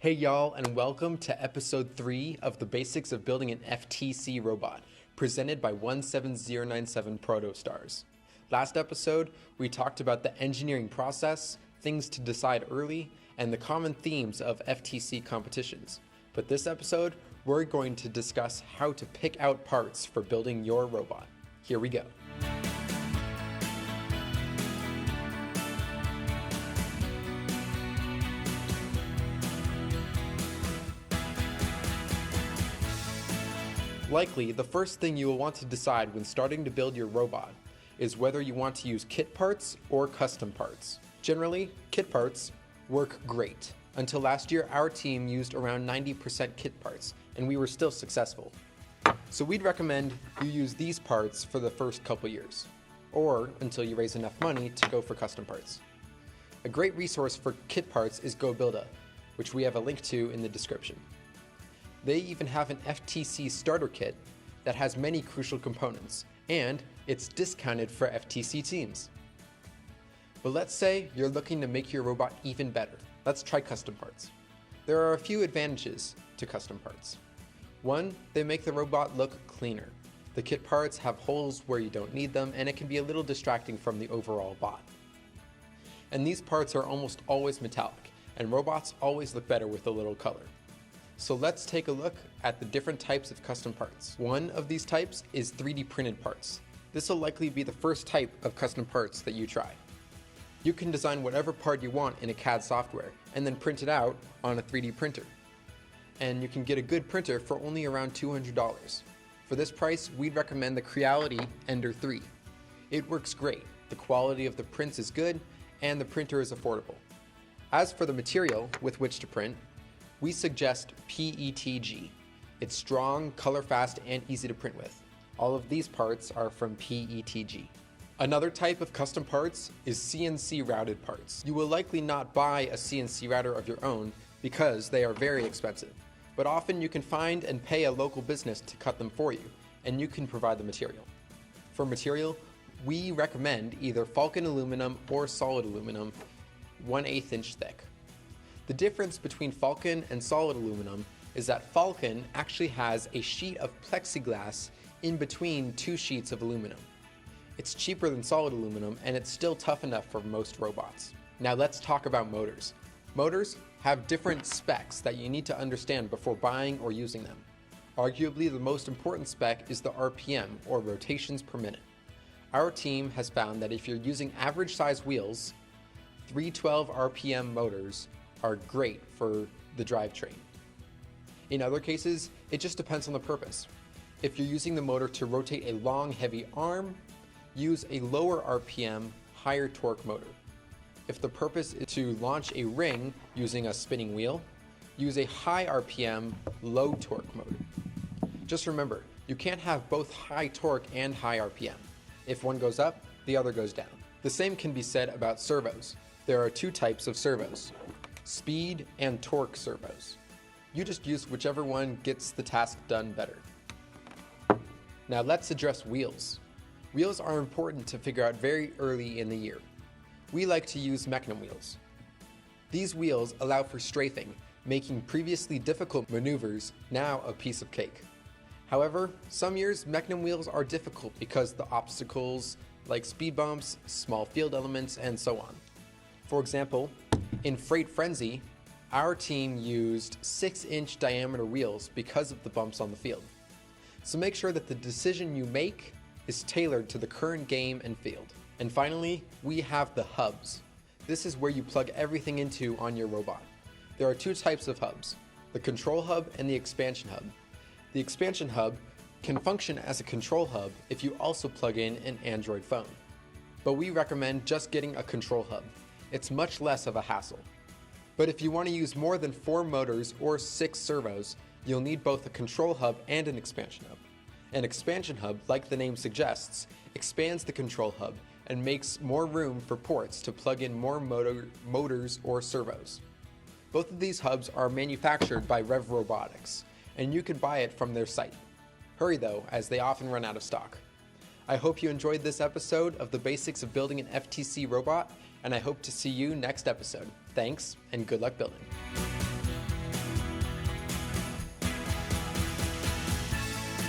Hey y'all, and welcome to episode 3 of the basics of building an FTC robot, presented by 17097 Protostars. Last episode, we talked about the engineering process, things to decide early, and the common themes of FTC competitions. But this episode, we're going to discuss how to pick out parts for building your robot. Here we go. Likely, the first thing you will want to decide when starting to build your robot is whether you want to use kit parts or custom parts. Generally, kit parts work great. Until last year, our team used around 90% kit parts, and we were still successful. So we'd recommend you use these parts for the first couple years, or until you raise enough money to go for custom parts. A great resource for kit parts is goBilda, which we have a link to in the description. They even have an FTC starter kit that has many crucial components, and it's discounted for FTC teams. But let's say you're looking to make your robot even better. Let's try custom parts. There are a few advantages to custom parts. One, they make the robot look cleaner. The kit parts have holes where you don't need them, and it can be a little distracting from the overall bot. And these parts are almost always metallic, and robots always look better with a little color. So let's take a look at the different types of custom parts. One of these types is 3D printed parts. This will likely be the first type of custom parts that you try. You can design whatever part you want in a CAD software and then print it out on a 3D printer. And you can get a good printer for only around $200. For this price, we'd recommend the Creality Ender 3. It works great, the quality of the prints is good, and the printer is affordable. As for the material with which to print, we suggest PETG. It's strong, color fast, and easy to print with. All of these parts are from PETG. Another type of custom parts is CNC routed parts. You will likely not buy a CNC router of your own because they are very expensive, but often you can find and pay a local business to cut them for you, and you can provide the material. For material, we recommend either Falcon aluminum or solid aluminum, 1/8 inch thick. The difference between Falcon and solid aluminum is that Falcon actually has a sheet of plexiglass in between two sheets of aluminum. It's cheaper than solid aluminum, and it's still tough enough for most robots. Now let's talk about motors. Motors have different specs that you need to understand before buying or using them. Arguably, the most important spec is the RPM, or rotations per minute. Our team has found that if you're using average size wheels, 312 RPM motors are great for the drivetrain. In other cases, it just depends on the purpose. If you're using the motor to rotate a long, heavy arm, use a lower RPM, higher torque motor. If the purpose is to launch a ring using a spinning wheel, use a high RPM, low torque motor. Just remember, you can't have both high torque and high RPM. If one goes up, the other goes down. The same can be said about servos. There are two types of servos: speed and torque servos. You just use whichever one gets the task done better. Now let's address wheels. Wheels are important to figure out very early in the year. We like to use mechanism wheels. These wheels allow for strafing, making previously difficult maneuvers now a piece of cake. However, some years mechanism wheels are difficult because the obstacles like speed bumps, small field elements, and so on. For example, in Freight Frenzy, our team used 6-inch diameter wheels because of the bumps on the field. So make sure that the decision you make is tailored to the current game and field. And finally, we have the hubs. This is where you plug everything into on your robot. There are two types of hubs: the control hub and the expansion hub. The expansion hub can function as a control hub if you also plug in an Android phone. But we recommend just getting a control hub. It's much less of a hassle. But if you want to use more than 4 motors or 6 servos, you'll need both a control hub and an expansion hub. An expansion hub, like the name suggests, expands the control hub and makes more room for ports to plug in more motors or servos. Both of these hubs are manufactured by Robotics, and you can buy it from their site. Hurry though, as they often run out of stock. I hope you enjoyed this episode of the basics of building an FTC robot, and I hope to see you next episode. Thanks, and good luck building.